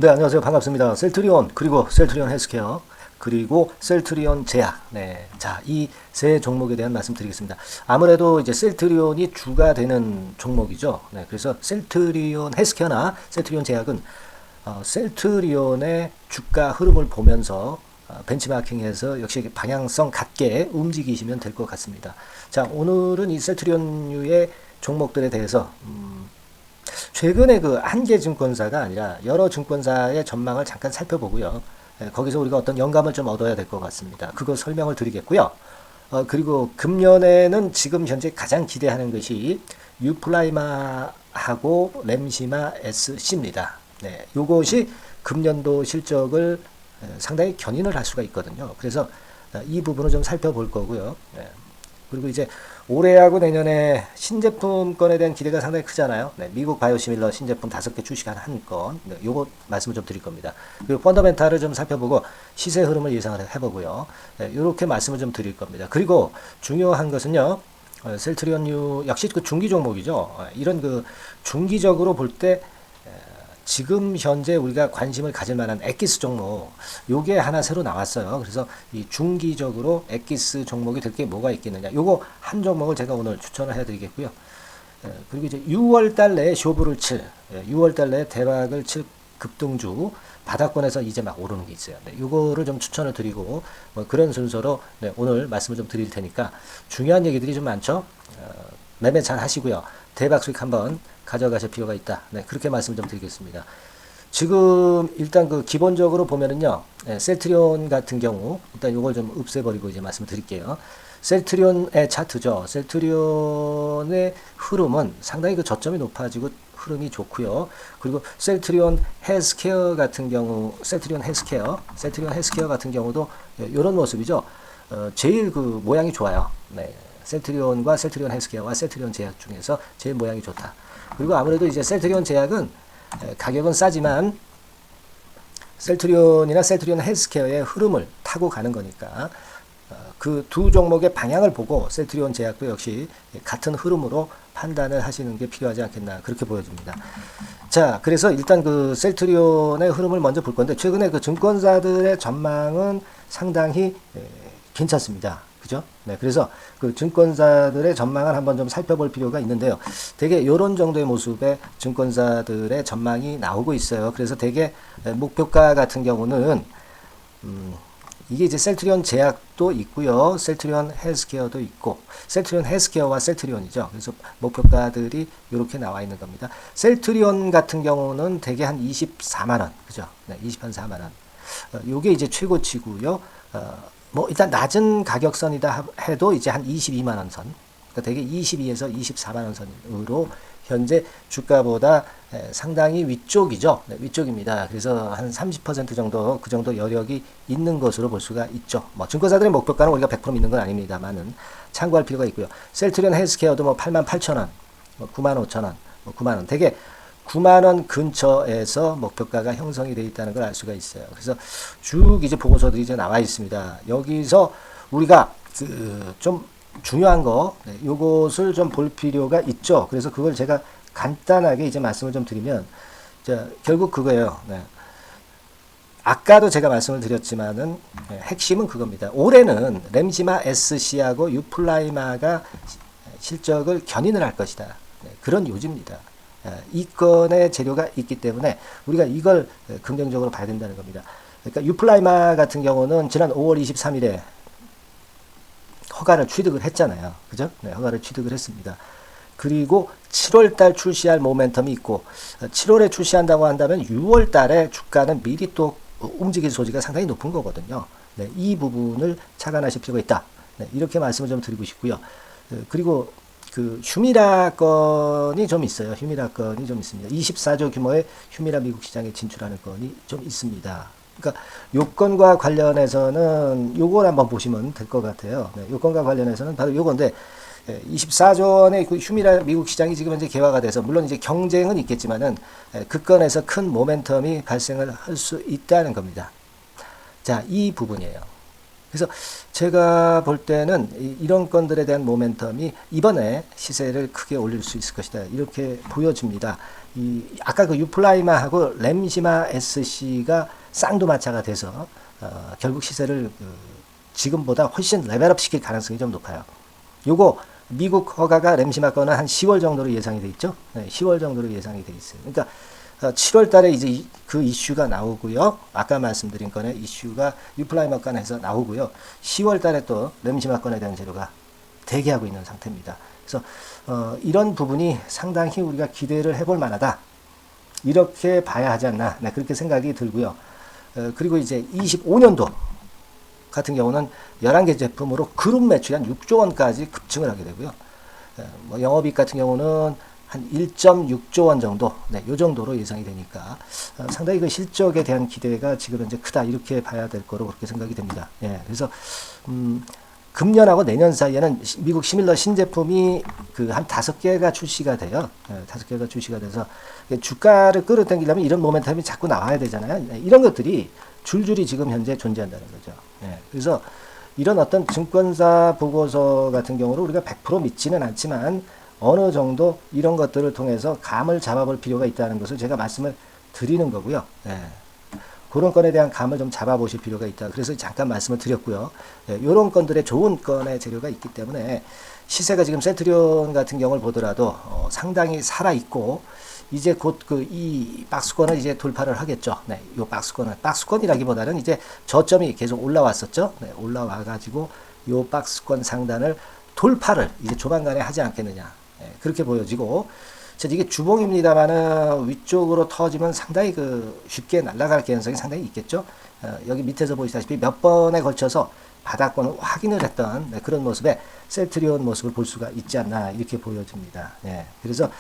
네, 안녕하세요. 반갑습니다. 셀트리온, 그리고 셀트리온 헬스케어, 그리고 셀트리온 제약. 네. 자, 이 세 종목에 대한 말씀 드리겠습니다. 아무래도 이제 셀트리온이 주가 되는 종목이죠. 네. 그래서 셀트리온 헬스케어나 셀트리온 제약은 셀트리온의 주가 흐름을 보면서 벤치마킹해서 역시 방향성 갖게 움직이시면 될 것 같습니다. 자, 오늘은 이 셀트리온류의 종목들에 대해서 최근에 그 한 개 증권사가 아니라 여러 증권사의 전망을 잠깐 살펴보고요. 거기서 우리가 어떤 영감을 좀 얻어야 될 것 같습니다. 그거 설명을 드리겠고요. 그리고 금년에는 지금 현재 가장 기대하는 것이 유플라이마하고 램시마 SC입니다. 네, 요것이 금년도 실적을 상당히 견인을 할 수가 있거든요. 그래서 이 부분을 좀 살펴볼 거고요. 네. 그리고 이제 올해하고 내년에 신제품권에 대한 기대가 상당히 크잖아요. 네, 미국 바이오시밀러 신제품 5개 출시한 한 건. 네, 요거 말씀을 좀 드릴 겁니다. 그리고 펀더멘탈을 좀 살펴보고 시세 흐름을 예상을 해보고요. 네, 요렇게 말씀을 좀 드릴 겁니다. 그리고 중요한 것은요. 셀트리온유 역시 그 중기 종목이죠. 이런 그 중기적으로 볼 때 지금 현재 우리가 관심을 가질 만한 엑기스 종목 요게 하나 새로 나왔어요. 그래서 이 중기적으로 엑기스 종목이 될 게 뭐가 있겠느냐, 요거 한 종목을 제가 오늘 추천을 해드리겠고요. 그리고 이제 6월달 내에 쇼부를 칠, 6월달 내에 대박을 칠 급등주 바닥권에서 이제 막 오르는 게 있어요. 네, 요거를 좀 추천을 드리고 뭐 그런 순서로 네, 오늘 말씀을 좀 드릴 테니까 중요한 얘기들이 좀 많죠. 매매 잘 하시고요. 대박 수익 한번 가져가실 필요가 있다. 네, 그렇게 말씀 좀 드리겠습니다. 지금 일단 그 기본적으로 보면은요, 셀트리온 같은 경우 일단 이걸 좀 없애버리고 이제 말씀을 드릴게요. 셀트리온의 차트죠. 셀트리온의 흐름은 상당히 그 저점이 높아지고 흐름이 좋고요. 그리고 셀트리온 헬스케어 같은 경우, 셀트리온 헬스케어 같은 경우도 이런 모습이죠. 제일 그 모양이 좋아요. 네. 셀트리온과 셀트리온 헬스케어와 셀트리온 제약 중에서 제일 모양이 좋다. 그리고 아무래도 이제 셀트리온 제약은 가격은 싸지만 셀트리온이나 셀트리온 헬스케어의 흐름을 타고 가는 거니까 그 두 종목의 방향을 보고 셀트리온 제약도 역시 같은 흐름으로 판단을 하시는 게 필요하지 않겠나, 그렇게 보여집니다. 자, 그래서 일단 그 셀트리온의 흐름을 먼저 볼 건데, 최근에 그 증권사들의 전망은 상당히 괜찮습니다. 그죠? 네, 그래서 그 증권사들의 전망을 한번 좀 살펴볼 필요가 있는데요. 되게 이런 정도의 모습의 증권사들의 전망이 나오고 있어요. 그래서 되게 목표가 같은 경우는 이게 이제 셀트리온 제약도 있고요. 셀트리온 헬스케어도 있고, 셀트리온 헬스케어와 셀트리온이죠. 그래서 목표가들이 이렇게 나와 있는 겁니다. 셀트리온 같은 경우는 대개 한 24만원. 그죠? 네, 24만원. 요게 이제 최고치고요. 뭐 일단 낮은 가격선이다 해도 이제 한 22만원 선, 그러니까 대개 22에서 24만원 선으로 현재 주가보다 상당히 위쪽이죠. 네, 위쪽입니다. 그래서 한 30% 정도 그 정도 여력이 있는 것으로 볼 수가 있죠. 뭐 증권사들의 목표가는 우리가 100% 믿는 건 아닙니다만은 참고할 필요가 있고요. 셀트리온 헬스케어도 뭐 88,000원, 뭐 95,000원, 뭐 9만원, 대개 9만원 근처에서 목표가가 형성이 되어 있다는 걸 알 수가 있어요. 그래서 쭉 이제 보고서들이 이제 나와 있습니다. 여기서 우리가 좀 중요한 거, 요것을 좀 볼 필요가 있죠. 그래서 그걸 제가 간단하게 이제 말씀을 좀 드리면, 자, 결국 그거예요. 네. 아까도 제가 말씀을 드렸지만은 핵심은 그겁니다. 올해는 램시마 SC하고 유플라이마가 실적을 견인을 할 것이다. 네, 그런 요지입니다. 이 건의 재료가 있기 때문에 우리가 이걸 긍정적으로 봐야 된다는 겁니다. 그러니까 유플라이마 같은 경우는 지난 5월 23일에 허가를 취득을 했잖아요. 그죠? 네, 허가를 취득을 했습니다. 그리고 7월달 출시할 모멘텀이 있고, 7월에 출시한다고 한다면 6월달에 주가는 미리 또 움직일 소지가 상당히 높은 거거든요. 네, 이 부분을 착안하실 필요가 있다. 네, 이렇게 말씀을 좀 드리고 싶고요. 그리고 그 휴미라 건이 좀 있어요. 휴미라 건이 좀 있습니다. 24조 규모의 휴미라 미국 시장에 진출하는 건이 좀 있습니다. 그러니까 요건과 관련해서는 요걸 한번 보시면 될 것 같아요. 네, 요건과 관련해서는 바로 요건데, 24조 원의 그 휴미라 미국 시장이 지금 현재 개화가 돼서 물론 이제 경쟁은 있겠지만은 그 건에서 큰 모멘텀이 발생을 할 수 있다는 겁니다. 자, 이 부분이에요. 그래서 제가 볼 때는 이런 건들에 대한 모멘텀이 이번에 시세를 크게 올릴 수 있을 것이다, 이렇게 보여집니다. 아까 그 유플라이마하고 램시마 SC가 쌍두마차가 돼서 결국 시세를 지금보다 훨씬 레벨업 시킬 가능성이 좀 높아요. 요거 미국 허가가 램시마 거는 한 10월 정도로 예상이 돼 있죠. 네, 10월 정도로 예상이 돼 있어요. 그러니까 7월 달에 이제 그 이슈가 나오고요. 아까 말씀드린 건의 이슈가 유플라이마 건에서 나오고요. 10월 달에 또 램시마 건에 대한 재료가 대기하고 있는 상태입니다. 그래서 이런 부분이 상당히 우리가 기대를 해볼 만하다. 이렇게 봐야 하지 않나. 네, 그렇게 생각이 들고요. 그리고 이제 25년도 같은 경우는 11개 제품으로 그룹 매출이 한 6조 원까지 급증을 하게 되고요. 뭐 영업이익 같은 경우는 한 1.6조 원 정도, 네, 요 정도로 예상이 되니까 상당히 그 실적에 대한 기대가 지금 현재 크다 이렇게 봐야 될 거로 그렇게 생각이 됩니다. 예, 그래서 금년하고 내년 사이에는 미국 시밀러 신제품이 그 한 5개가 출시가 돼요. 5개가 출시가 돼서 주가를 끌어당기려면 이런 모멘텀이 자꾸 나와야 되잖아요. 이런 것들이 줄줄이 지금 현재 존재한다는 거죠. 그래서 이런 어떤 증권사 보고서 같은 경우로 우리가 100% 믿지는 않지만 어느 정도 이런 것들을 통해서 감을 잡아볼 필요가 있다는 것을 제가 말씀을 드리는 거고요. 그런 건에 대한 감을 좀 잡아보실 필요가 있다. 그래서 잠깐 말씀을 드렸고요. 이런 건들의 좋은 건의 재료가 있기 때문에 시세가 지금 센트리온 같은 경우를 보더라도 상당히 살아있고 이제 곧 이 박스권을 이제 돌파를 하겠죠. 네, 요 박스권이라기보다는 이제 저점이 계속 올라왔었죠. 네, 올라와가지고 요 박스권 상단을 돌파를 이제 조만간에 하지 않겠느냐. 네, 그렇게 보여지고, 이게 주봉입니다만은 위쪽으로 터지면 상당히 쉽게 날아갈 가능성이 상당히 있겠죠. 여기 밑에서 보시다시피 몇 번에 걸쳐서 바닥권을 확인을 했던 그런 모습에 셀트리온 모습을 볼 수가 있지 않나 이렇게 보여집니다. 네, 그래서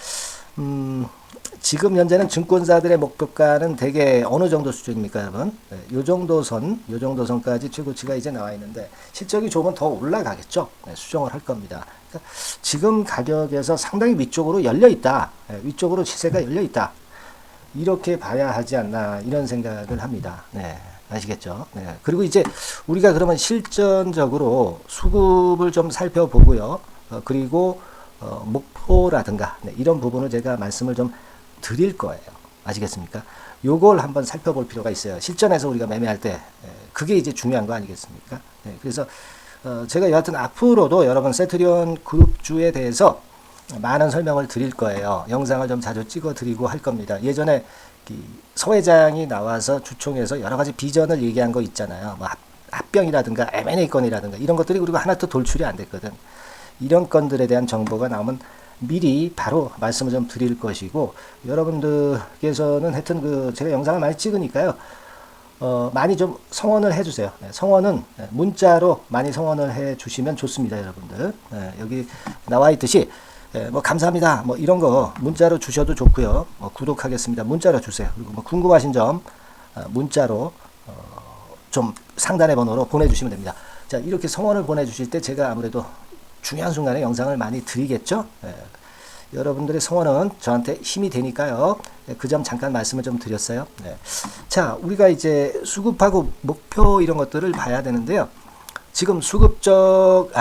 지금 현재는 증권사들의 목표가는 대개 어느 정도 수준입니까, 여러분? 네, 요 정도 선까지 최고치가 이제 나와 있는데 실적이 좋으면 더 올라가겠죠. 네, 수정을 할 겁니다. 그러니까 지금 가격에서 상당히 위쪽으로 열려 있다. 네, 위쪽으로 시세가 열려 있다. 이렇게 봐야 하지 않나 이런 생각을 합니다. 네, 아시겠죠? 네, 그리고 이제 우리가 그러면 실전적으로 수급을 좀 살펴보고요. 그리고 목표라든가 이런 부분을 제가 말씀을 좀 드릴 거예요. 아시겠습니까? 요걸 한번 살펴볼 필요가 있어요. 실전에서 우리가 매매할 때 그게 이제 중요한 거 아니겠습니까? 그래서 제가 여하튼 앞으로도 여러분 세트리온 그룹주에 대해서 많은 설명을 드릴 거예요. 영상을 좀 자주 찍어 드리고 할 겁니다. 예전에 서 회장이 나와서 주총에서 여러 가지 비전을 얘기한 거 있잖아요. 뭐 합병이라든가 M&A 건이라든가 이런 것들이 그리고 하나도 돌출이 안 됐거든. 이런 건들에 대한 정보가 나오면 미리 바로 말씀을 좀 드릴 것이고, 여러분들께서는 하여튼 제가 영상을 많이 찍으니까요. 많이 좀 성원을 해주세요. 성원은 문자로 많이 성원을 해주시면 좋습니다, 여러분들. 여기 나와 있듯이 뭐 감사합니다, 뭐 이런 거 문자로 주셔도 좋고요. 구독하겠습니다, 문자로 주세요. 그리고 뭐 궁금하신 점 문자로 좀 상단의 번호로 보내주시면 됩니다. 자, 이렇게 성원을 보내주실 때 제가 아무래도 중요한 순간에 영상을 많이 드리겠죠. 여러분들의 성원은 저한테 힘이 되니까요. 그 점 잠깐 말씀을 좀 드렸어요. 자, 우리가 이제 수급하고 목표 이런 것들을 봐야 되는데요. 지금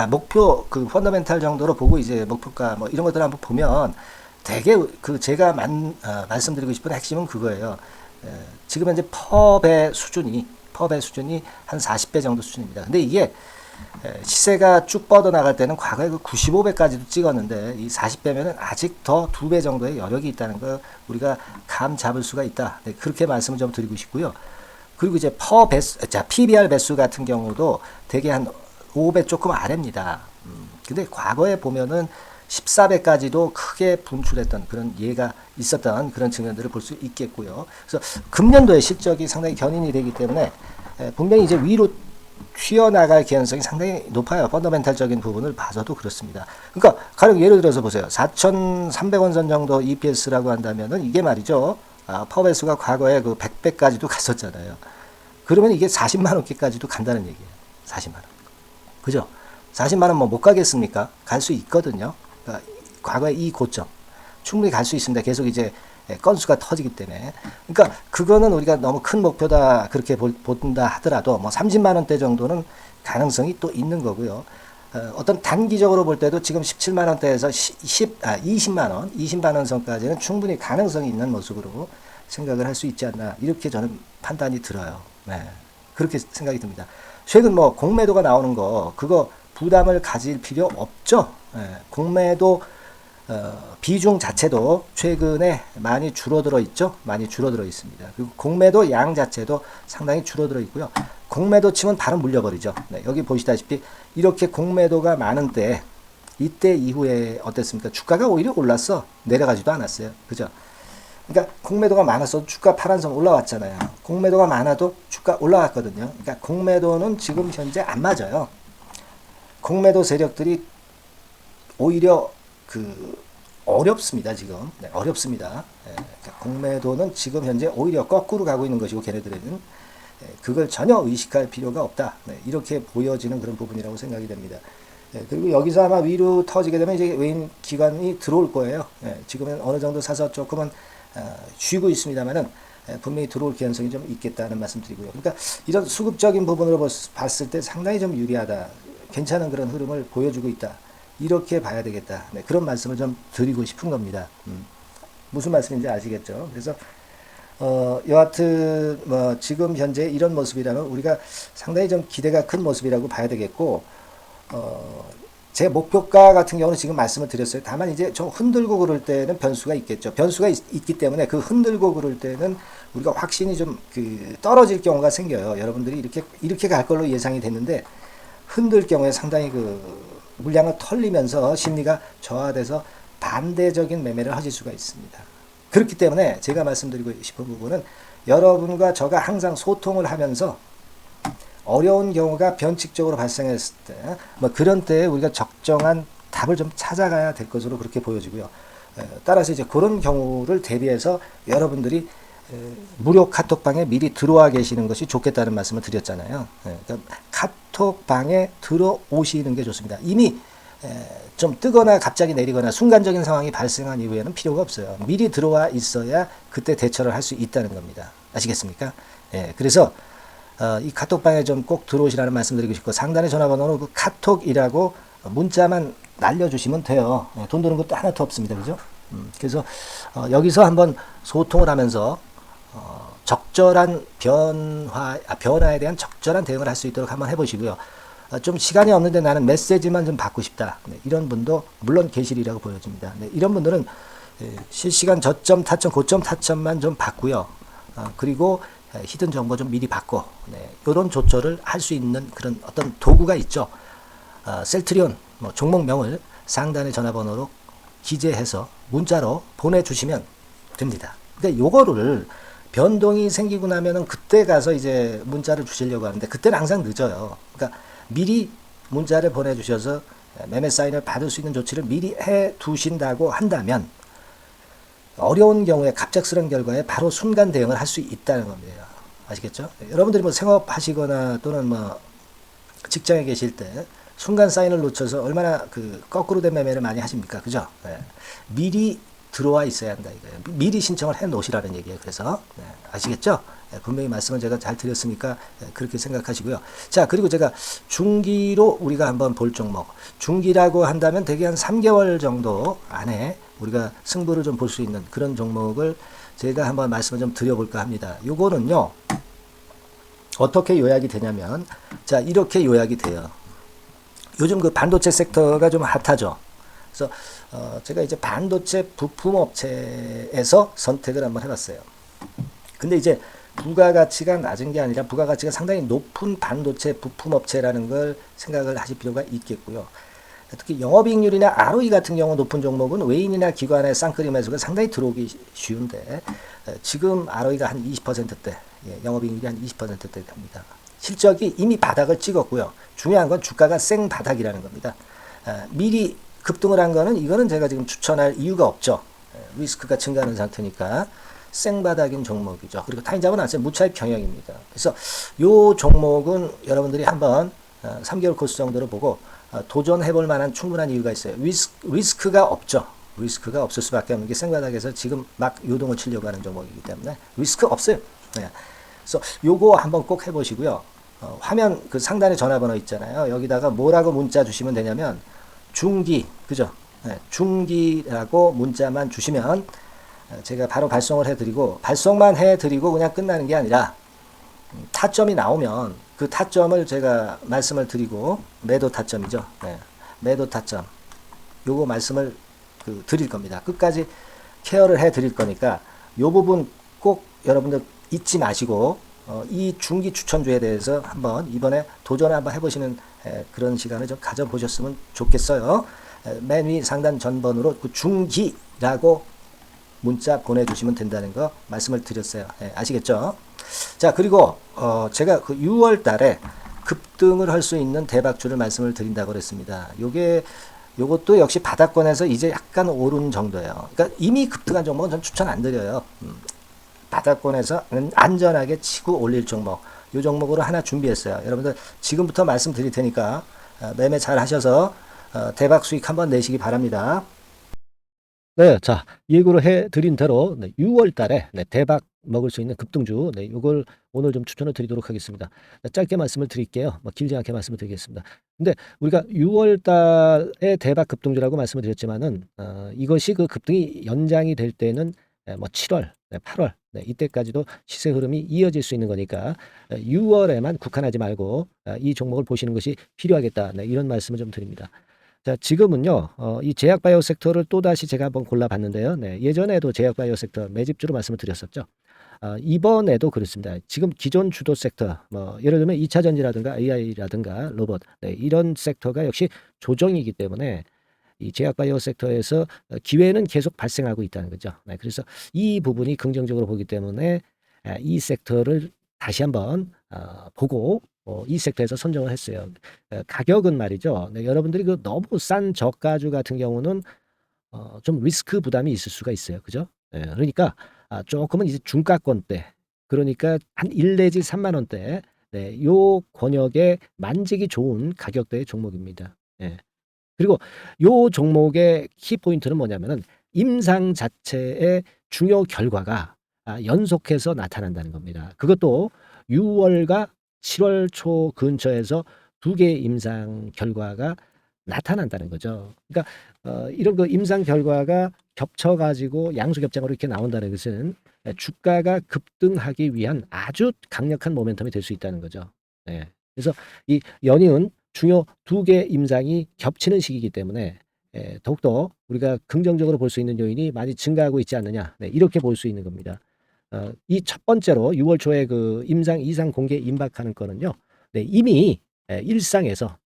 목표 펀더멘탈 정도로 보고 이제 목표가 뭐 이런 것들을 한번 보면 되게 제가 말씀드리고 싶은 핵심은 그거예요. 지금 현재 펍의 수준이 한 40배 정도 수준입니다. 근데 이게 시세가 쭉 뻗어나갈 때는 과거에 95배까지도 찍었는데 이 40배면은 아직 더 2배 정도의 여력이 있다는 걸 우리가 감 잡을 수가 있다. 네, 그렇게 말씀을 좀 드리고 싶고요. 그리고 이제 PBR 배수 같은 경우도 되게 한 5배 조금 아래입니다. 근데 과거에 보면은 14배까지도 크게 분출했던 그런 예가 있었던 그런 측면들을 볼 수 있겠고요. 그래서 금년도의 실적이 상당히 견인이 되기 때문에 분명히 이제 위로 튀어나갈 가능성이 상당히 높아요. 펀더멘탈적인 부분을 봐서도 그렇습니다. 그러니까 가령 예를 들어서 보세요. 4,300원 선 정도 EPS라고 한다면은 이게 말이죠. 퍼베수가 과거에 100배까지도 갔었잖아요. 그러면 이게 40만 원까지도 간다는 얘기예요. 40만 원. 그죠? 40만 원 뭐 못 가겠습니까? 갈 수 있거든요. 그러니까 과거의 이 고점 충분히 갈 수 있습니다. 계속 이제 건수가 터지기 때문에. 그러니까 그거는 우리가 너무 큰 목표다 그렇게 본다 하더라도 뭐 30만 원대 정도는 가능성이 또 있는 거고요. 어떤 단기적으로 볼 때도 지금 17만 원대에서 20만 원, 20만 원 선까지는 충분히 가능성이 있는 모습으로 생각을 할 수 있지 않나 이렇게 저는 판단이 들어요. 네. 그렇게 생각이 듭니다. 최근 뭐 공매도가 나오는 거 그거 부담을 가질 필요 없죠. 네. 공매도 비중 자체도 최근에 많이 줄어들어 있죠. 많이 줄어들어 있습니다. 그리고 공매도 양 자체도 상당히 줄어들어 있고요. 공매도 치면 바로 물려버리죠. 네, 여기 보시다시피 이렇게 공매도가 많은 때 이때 이후에 어땠습니까? 주가가 오히려 올랐어. 내려가지도 않았어요. 그죠? 그러니까 공매도가 많았어도 주가 파란선 올라왔잖아요. 공매도가 많아도 주가 올라왔거든요. 그러니까 공매도는 지금 현재 안 맞아요. 공매도 세력들이 오히려 어렵습니다, 지금. 네, 어렵습니다. 그러니까 공매도는 지금 현재 오히려 거꾸로 가고 있는 것이고, 걔네들은. 그걸 전혀 의식할 필요가 없다. 네, 이렇게 보여지는 그런 부분이라고 생각이 됩니다. 그리고 여기서 아마 위로 터지게 되면 이제 외인 기관이 들어올 거예요. 지금은 어느 정도 사서 조금은 쉬고 있습니다만은 분명히 들어올 가능성이 좀 있겠다는 말씀 드리고요. 그러니까 이런 수급적인 부분으로 봤을 때 상당히 좀 유리하다. 괜찮은 그런 흐름을 보여주고 있다. 이렇게 봐야 되겠다. 네, 그런 말씀을 좀 드리고 싶은 겁니다. 무슨 말씀인지 아시겠죠? 그래서 여하튼 뭐 지금 현재 이런 모습이라면 우리가 상당히 좀 기대가 큰 모습이라고 봐야 되겠고, 제 목표가 같은 경우는 지금 말씀을 드렸어요. 다만 이제 좀 흔들고 그럴 때는 변수가 있겠죠. 변수가 있기 때문에 그 흔들고 그럴 때는 우리가 확신이 좀 떨어질 경우가 생겨요. 여러분들이 이렇게 갈 걸로 예상이 됐는데 흔들 경우에 상당히 물량을 털리면서 심리가 저하돼서 반대적인 매매를 하실 수가 있습니다. 그렇기 때문에 제가 말씀드리고 싶은 부분은 여러분과 저가 항상 소통을 하면서 어려운 경우가 변칙적으로 발생했을 때, 뭐 그런 때에 우리가 적정한 답을 좀 찾아가야 될 것으로 그렇게 보여지고요. 따라서 이제 그런 경우를 대비해서 여러분들이 무료 카톡방에 미리 들어와 계시는 것이 좋겠다는 말씀을 드렸잖아요. 그러니까 카톡방에 들어오시는 게 좋습니다. 이미 좀 뜨거나 갑자기 내리거나 순간적인 상황이 발생한 이후에는 필요가 없어요. 미리 들어와 있어야 그때 대처를 할 수 있다는 겁니다. 아시겠습니까? 그래서 이 카톡방에 좀 꼭 들어오시라는 말씀드리고 싶고, 상단의 전화번호는 그 카톡이라고 문자만 날려주시면 돼요. 돈 드는 것도 하나도 없습니다. 그죠? 그래서 여기서 한번 소통을 하면서 적절한 변화에 대한 적절한 대응을 할 수 있도록 한번 해보시고요. 좀 시간이 없는데 나는 메시지만 좀 받고 싶다. 네, 이런 분도 물론 계시리라고 보여집니다. 네, 이런 분들은 실시간 저점 타점, 고점 타점만 좀 받고요. 그리고 히든 정보 좀 미리 받고, 네, 이런 조처를 할 수 있는 그런 어떤 도구가 있죠. 셀트리온 종목명을 상단의 전화번호로 기재해서 문자로 보내주시면 됩니다. 근데 요거를 변동이 생기고 나면은 그때 가서 이제 문자를 주시려고 하는데 그때는 항상 늦어요. 그러니까 미리 문자를 보내주셔서 매매 사인을 받을 수 있는 조치를 미리 해 두신다고 한다면 어려운 경우에 갑작스러운 결과에 바로 순간 대응을 할 수 있다는 겁니다. 아시겠죠? 여러분들이 뭐 생업하시거나 또는 뭐 직장에 계실 때 순간 사인을 놓쳐서 얼마나 거꾸로 된 매매를 많이 하십니까? 그죠? 네. 미리 들어와 있어야 한다 이거예요. 미리 신청을 해 놓으시라는 얘기예요. 그래서 아시겠죠? 분명히 말씀을 제가 잘 드렸으니까 그렇게 생각하시고요. 자, 그리고 제가 중기로 우리가 한번 볼 종목, 중기라고 한다면 대개 한 3개월 정도 안에 우리가 승부를 좀 볼 수 있는 그런 종목을 제가 한번 말씀을 좀 드려볼까 합니다. 요거는요, 어떻게 요약이 되냐면, 자, 이렇게 요약이 돼요. 요즘 반도체 섹터가 좀 핫하죠. 그래서 제가 이제 반도체 부품 업체에서 선택을 한번 해봤어요. 근데 이제 부가가치가 낮은 게 아니라 부가가치가 상당히 높은 반도체 부품 업체라는 걸 생각을 하실 필요가 있겠고요. 특히 영업이익률이나 ROE 같은 경우 높은 종목은 외인이나 기관의 쌍끌이 매수가 상당히 들어오기 쉬운데, 지금 ROE가 한 20%대, 영업이익률이 한 20%대 됩니다. 실적이 이미 바닥을 찍었고요. 중요한 건 주가가 생 바닥이라는 겁니다. 미리 급등을 한 거는 이거는 제가 지금 추천할 이유가 없죠. 리스크가 증가하는 상태니까 생바닥인 종목이죠. 그리고 타인자본 안세 무차익 경영입니다. 그래서 이 종목은 여러분들이 한번 3개월 코스 정도로 보고 도전해 볼 만한 충분한 이유가 있어요. 리스크가 없죠. 리스크가 없을 수밖에 없는 게 생바닥에서 지금 막 요동을 치려고 하는 종목이기 때문에 리스크 없어요. 네. 그래서 요거 한번 꼭 해보시고요. 화면 그 상단에 전화번호 있잖아요. 여기다가 뭐라고 문자 주시면 되냐면 중기, 그죠? 네, 중기라고 문자만 주시면 제가 바로 발송을 해드리고, 발송만 해드리고 그냥 끝나는 게 아니라 타점이 나오면 그 타점을 제가 말씀을 드리고, 매도 타점이죠. 네, 매도 타점 요거 말씀을 드릴 겁니다. 끝까지 케어를 해 드릴 거니까 요 부분 꼭 여러분들 잊지 마시고, 이 중기 추천주에 대해서 한번 이번에 도전을 한번 해보시는 그런 시간을 좀 가져보셨으면 좋겠어요. 맨 위 상단 전번으로 그 중기라고 문자 보내주시면 된다는 거 말씀을 드렸어요. 아시겠죠? 자, 그리고 제가 그 6월 달에 급등을 할 수 있는 대박주를 말씀을 드린다고 그랬습니다. 요것도 역시 바닥권에서 이제 약간 오른 정도예요. 그러니까 이미 급등한 종목은 전 추천 안 드려요. 바닥권에서 안전하게 치고 올릴 종목, 요 종목으로 하나 준비했어요. 여러분들 지금부터 말씀드릴 테니까 매매 잘 하셔서 대박 수익 한번 내시기 바랍니다. 네, 자, 예고를 해드린 대로 6월 달에 대박 먹을 수 있는 급등주, 이걸 오늘 좀 추천을 드리도록 하겠습니다. 짧게 말씀을 드릴게요. 뭐 길지 않게 말씀을 드리겠습니다. 근데 우리가 6월 달에 대박 급등주라고 말씀을 드렸지만은, 이것이 그 급등이 연장이 될 때는 뭐 7월, 8월, 이때까지도 시세 흐름이 이어질 수 있는 거니까 6월에만 국한하지 말고 이 종목을 보시는 것이 필요하겠다. 이런 말씀을 좀 드립니다. 자, 지금은요, 이 제약바이오 섹터를 또다시 제가 한번 골라봤는데요. 예전에도 제약바이오 섹터 매집주로 말씀을 드렸었죠. 이번에도 그렇습니다. 지금 기존 주도 섹터, 뭐, 예를 들면 2차 전지라든가 AI라든가 로봇, 이런 섹터가 역시 조정이기 때문에 이 제약바이오 섹터에서 기회는 계속 발생하고 있다는 거죠. 그래서 이 부분이 긍정적으로 보기 때문에 이 섹터를 다시 한번 보고 이 섹터에서 선정을 했어요. 가격은 말이죠. 여러분들이 그 너무 싼 저가주 같은 경우는 좀 리스크 부담이 있을 수가 있어요. 그죠? 그러니까 조금은 이제 중가권대, 그러니까 한 1 내지 3만 원대, 요 권역에 만지기 좋은 가격대의 종목입니다. 그리고 요 종목의 키포인트는 뭐냐면은 임상 자체의 중요 결과가 연속해서 나타난다는 겁니다. 그것도 6월과 7월 초 근처에서 2개의 임상 결과가 나타난다는 거죠. 그러니까 이런 그 임상 결과가 겹쳐가지고 양수겹장으로 이렇게 나온다는 것은 주가가 급등하기 위한 아주 강력한 모멘텀이 될 수 있다는 거죠. 그래서 이 연이은 중요 2개 임상이 겹치는 시기이기 때문에 더욱더 우리가 긍정적으로 볼 수 있는 요인이 많이 증가하고 있지 않느냐, 이렇게 볼 수 있는 겁니다. 이 첫 번째로 6월 초에 그 임상 이상 공개 임박하는 거는요, 이미 일상에서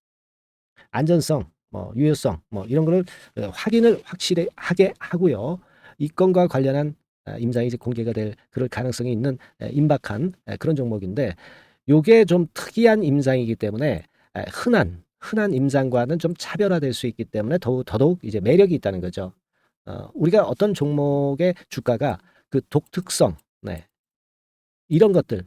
안전성, 뭐 유효성, 뭐 이런 거를 확인을 확실히 하게 하고요. 이 건과 관련한 임상이 이제 공개가 될 그럴 가능성이 있는 임박한 그런 종목인데, 요게 좀 특이한 임상이기 때문에 흔한 임상과는 좀 차별화될 수 있기 때문에 더더욱 이제 매력이 있다는 거죠. 우리가 어떤 종목의 주가가 그 독특성, 이런 것들,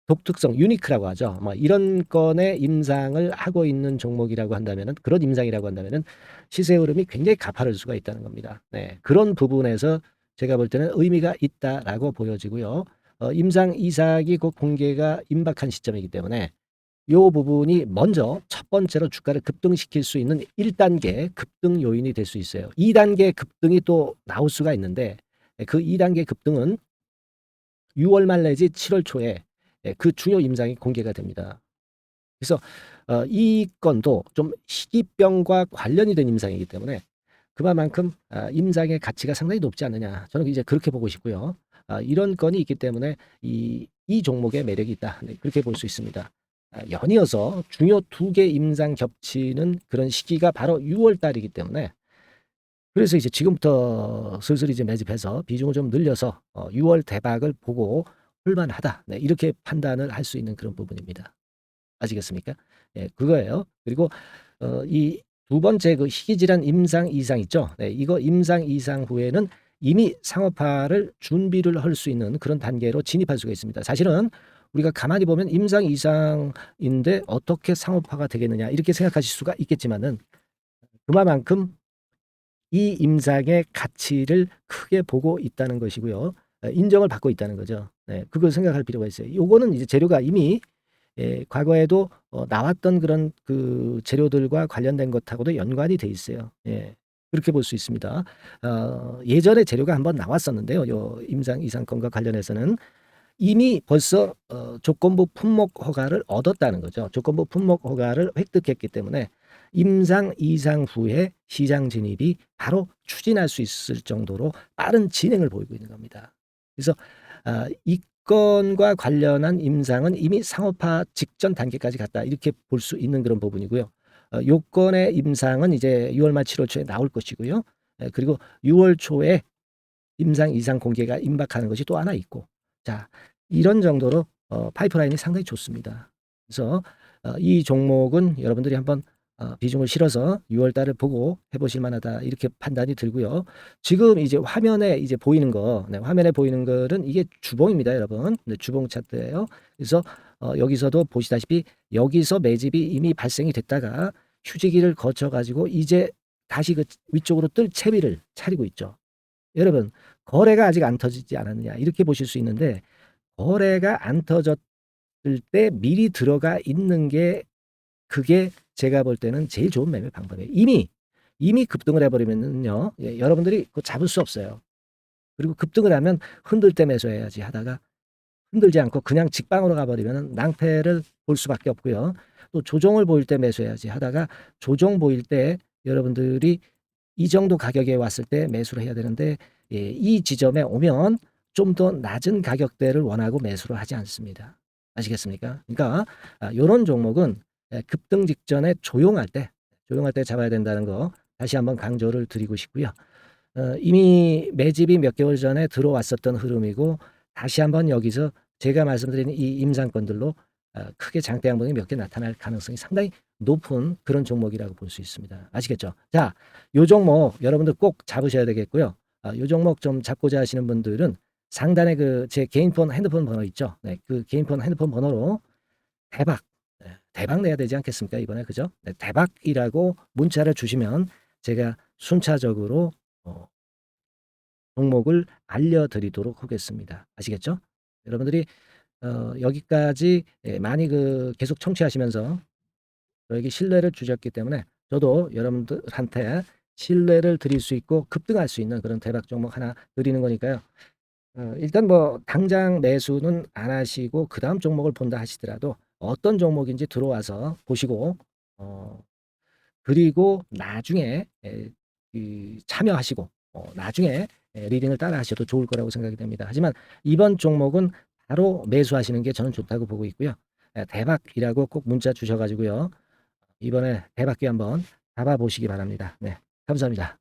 독특성, 유니크라고 하죠. 뭐 이런 건의 임상을 하고 있는 종목이라고 한다면은, 그런 임상이라고 한다면은 시세 흐름이 굉장히 가파를 수가 있다는 겁니다. 그런 부분에서 제가 볼 때는 의미가 있다라고 보여지고요. 임상 이삭이 곧 공개가 임박한 시점이기 때문에 요 부분이 먼저 첫 번째로 주가를 급등시킬 수 있는 1단계 급등 요인이 될 수 있어요. 2단계 급등이 또 나올 수가 있는데, 그 2단계 급등은 6월 말 내지 7월 초에 그 중요 임상이 공개가 됩니다. 그래서 이 건도 좀 희귀병과 관련이 된 임상이기 때문에 그만큼 임상의 가치가 상당히 높지 않느냐, 저는 이제 그렇게 보고 싶고요. 이런 건이 있기 때문에 이 종목의 매력이 있다, 그렇게 볼 수 있습니다. 연이어서 중요 2개 임상 겹치는 그런 시기가 바로 6월 달이기 때문에, 그래서 이제 지금부터 슬슬 이제 매집해서 비중을 좀 늘려서 6월 대박을 보고 홀만하다, 이렇게 판단을 할 수 있는 그런 부분입니다. 아시겠습니까? 그거예요. 그리고 이 두 번째 그 희귀질환 임상 이상 있죠. 이거 임상 이상 후에는 이미 상업화를 준비를 할 수 있는 그런 단계로 진입할 수가 있습니다. 사실은 우리가 가만히 보면 임상 이상인데 어떻게 상업화가 되겠느냐, 이렇게 생각하실 수가 있겠지만은, 그만큼 이 임상의 가치를 크게 보고 있다는 것이고요. 인정을 받고 있다는 거죠. 그걸 생각할 필요가 있어요. 요거는 이제 재료가 이미 과거에도 나왔던 그런 그 재료들과 관련된 것하고도 연관이 돼 있어요. 예. 그렇게 볼 수 있습니다. 예전에 재료가 한번 나왔었는데요. 요 임상 이상권과 관련해서는 이미 벌써 조건부 품목 허가를 얻었다는 거죠. 조건부 품목 허가를 획득했기 때문에 임상 이상 후에 시장 진입이 바로 추진할 수 있을 정도로 빠른 진행을 보이고 있는 겁니다. 그래서 이 건과 관련한 임상은 이미 상업화 직전 단계까지 갔다 이렇게 볼 수 있는 그런 부분이고요. 요건의 임상은 이제 6월 말 7월 초에 나올 것이고요. 그리고 6월 초에 임상 이상 공개가 임박하는 것이 또 하나 있고, 자, 이런 정도로 파이프라인이 상당히 좋습니다. 그래서 이 종목은 여러분들이 한번 비중을 실어서 6월 달을 보고 해보실 만하다 이렇게 판단이 들고요. 지금 이제 화면에 이제 보이는 거, 네, 화면에 보이는 거는 이게 주봉입니다, 여러분. 네, 주봉 차트예요. 그래서 여기서도 보시다시피 여기서 매집이 이미 발생이 됐다가 휴지기를 거쳐 가지고 이제 다시 그 위쪽으로 뜰 채비를 차리고 있죠. 여러분, 거래가 아직 안 터지지 않았느냐 이렇게 보실 수 있는데, 거래가 안 터졌을 때 미리 들어가 있는 게 그게 제가 볼 때는 제일 좋은 매매 방법이에요. 이미 급등을 해버리면요, 여러분들이 그거 잡을 수 없어요. 그리고 급등을 하면 흔들 때 매수해야지 하다가 흔들지 않고 그냥 직방으로 가버리면 낭패를 볼 수밖에 없고요. 또 조정을 보일 때 매수해야지 하다가 조정 보일 때 여러분들이 이 정도 가격에 왔을 때 매수를 해야 되는데, 이 지점에 오면 좀 더 낮은 가격대를 원하고 매수를 하지 않습니다. 아시겠습니까? 그러니까 요런 종목은 급등 직전에 조용할 때 잡아야 된다는 거 다시 한번 강조를 드리고 싶고요. 이미 매집이 몇 개월 전에 들어왔었던 흐름이고, 다시 한번 여기서 제가 말씀드린 이 임상권들로 크게 장대 양봉이 몇 개 나타날 가능성이 상당히 높은 그런 종목이라고 볼 수 있습니다. 아시겠죠? 자, 요 종목 여러분들 꼭 잡으셔야 되겠고요. 요 종목 좀 잡고자 하시는 분들은 상단에 그 제 개인 폰 핸드폰 번호 있죠? 네, 그 개인 폰 핸드폰 번호로 대박, 대박 내야 되지 않겠습니까? 이번에 그죠? 네, 대박이라고 문자를 주시면 제가 순차적으로 종목을 알려드리도록 하겠습니다. 아시겠죠? 여러분들이 여기까지 많이 그 계속 청취하시면서 저에게 신뢰를 주셨기 때문에 저도 여러분들한테 신뢰를 드릴 수 있고 급등할 수 있는 그런 대박 종목 하나 드리는 거니까요. 일단 뭐 당장 매수는 안 하시고 그 다음 종목을 본다 하시더라도 어떤 종목인지 들어와서 보시고 그리고 나중에 참여하시고 나중에 리딩을 따라 하셔도 좋을 거라고 생각이 됩니다. 하지만 이번 종목은 바로 매수하시는 게 저는 좋다고 보고 있고요. 대박이라고 꼭 문자 주셔가지고요. 이번에 대박기 한번 잡아보시기 바랍니다. 네, 감사합니다.